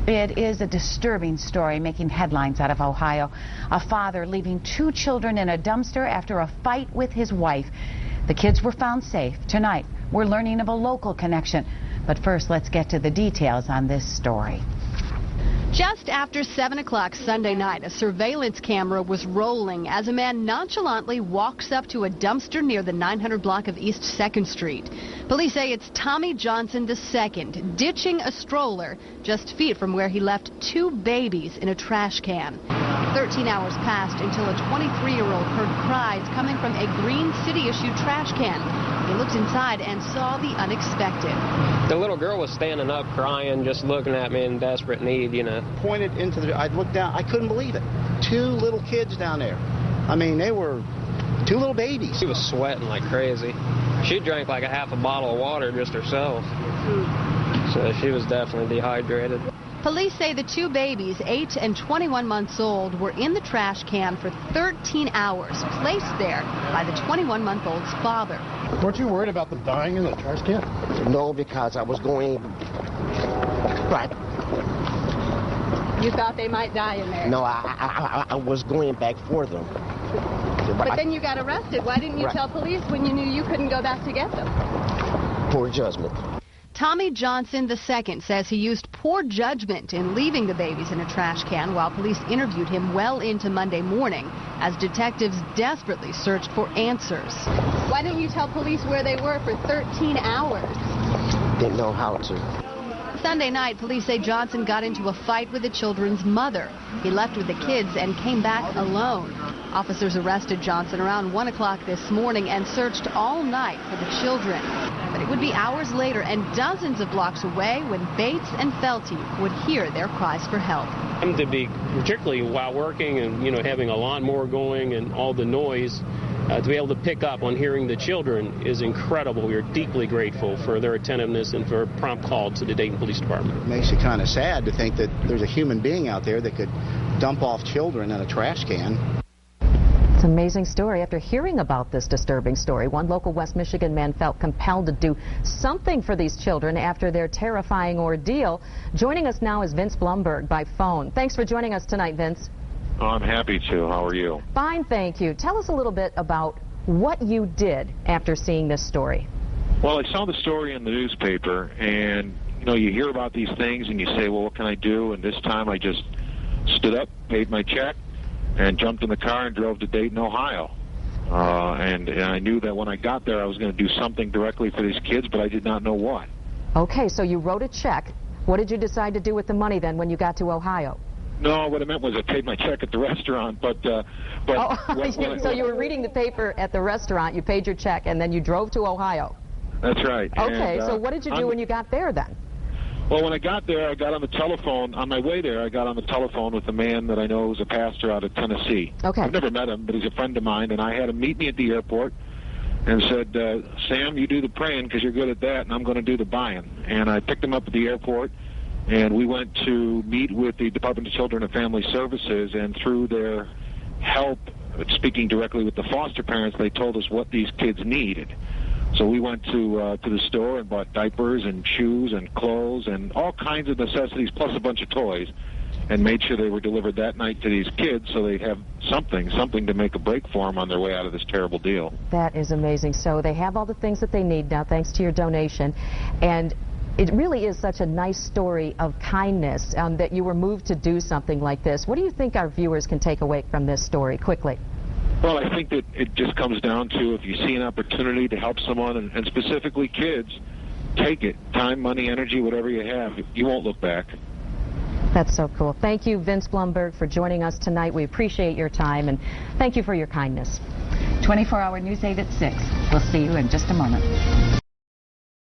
It is a disturbing story making headlines out of Ohio. A father leaving 2 children in a dumpster after a fight with his wife. The kids were found safe. Tonight, we're learning of a local connection. But first, let's get to the details on this story. Just after 7 o'clock Sunday night, a surveillance camera was rolling as a man nonchalantly walks up to a dumpster near the 900 block of East 2nd Street. Police say it's Tommy Johnson II ditching a stroller just feet from where he left 2 babies in a trash can. 13 hours passed until a 23-year-old heard cries coming from a green city-issued trash can. He looked inside and saw the unexpected. The little girl was standing up crying, just looking at me in desperate need, you know. Pointed into I looked down, I couldn't believe it. 2 little kids down there. I mean, they were 2 little babies. She was sweating like crazy. She drank like a half a bottle of water just herself. So she was definitely dehydrated. Police say the 2 babies, 8 and 21 months old, were in the trash can for 13 hours, placed there by the 21-month-old's father. Weren't you worried about them dying in the trash can? No, because I was going right. You thought they might die in there? No, I was going back for them. But then you got arrested. Why didn't you tell police when you knew you couldn't go back to get them? Poor judgment. Tommy Johnson II says he used poor judgment in leaving the babies in a trash can while police interviewed him well into Monday morning as detectives desperately searched for answers. Why didn't you tell police where they were for 13 hours? Didn't know how to. Sunday night, police say Johnson got into a fight with the children's mother. He left with the kids and came back alone. Officers arrested Johnson around 1 o'clock this morning and searched all night for the children. But it would be hours later and dozens of blocks away when Bates and Felty would hear their cries for help. To be, particularly while working and, having a lawnmower going and all the noise, to be able to pick up on hearing the children is incredible. We are deeply grateful for their attentiveness and for a prompt call to the Dayton Police Department. It makes you kind of sad to think that there's a human being out there that could dump off children in a trash can. It's an amazing story. After hearing about this disturbing story, one local West Michigan man felt compelled to do something for these children after their terrifying ordeal. Joining us now is Vince Blumberg by phone. Thanks for joining us tonight, Vince. Oh, I'm happy to. How are you? Fine, thank you. Tell us a little bit about what you did after seeing this story. Well, I saw the story in the newspaper, and, you hear about these things, and you say, well, what can I do? And this time I just stood up, paid my check, and jumped in the car and drove to Dayton, Ohio. And I knew that when I got there, I was going to do something directly for these kids, but I did not know what. Okay, so you wrote a check. What did you decide to do with the money then when you got to Ohio? No, what I meant was I paid my check at the restaurant, but so you were reading the paper at the restaurant, you paid your check, and then you drove to Ohio. That's right. Okay, and, so what did you do when you got there then? Well, when I got there, I got on the telephone. On my way there, I got on the telephone with a man that I know is a pastor out of Tennessee. Okay. I've never met him, but he's a friend of mine, and I had him meet me at the airport and said, Sam, you do the praying because you're good at that, and I'm going to do the buying. And I picked him up at the airport, and we went to meet with the Department of Children and Family Services, and through their help, speaking directly with the foster parents, they told us what these kids needed. So we went to the store and bought diapers and shoes and clothes and all kinds of necessities, plus a bunch of toys, and made sure they were delivered that night to these kids so they'd have something to make a break for them on their way out of this terrible deal. That is amazing. So they have all the things that they need now, thanks to your donation. And it really is such a nice story of kindness that you were moved to do something like this. What do you think our viewers can take away from this story quickly? Well, I think that it just comes down to if you see an opportunity to help someone, and specifically kids, take it. Time, money, energy, whatever you have, you won't look back. That's so cool. Thank you, Vince Blumberg, for joining us tonight. We appreciate your time, and thank you for your kindness. 24-hour News 8 at 6. We'll see you in just a moment.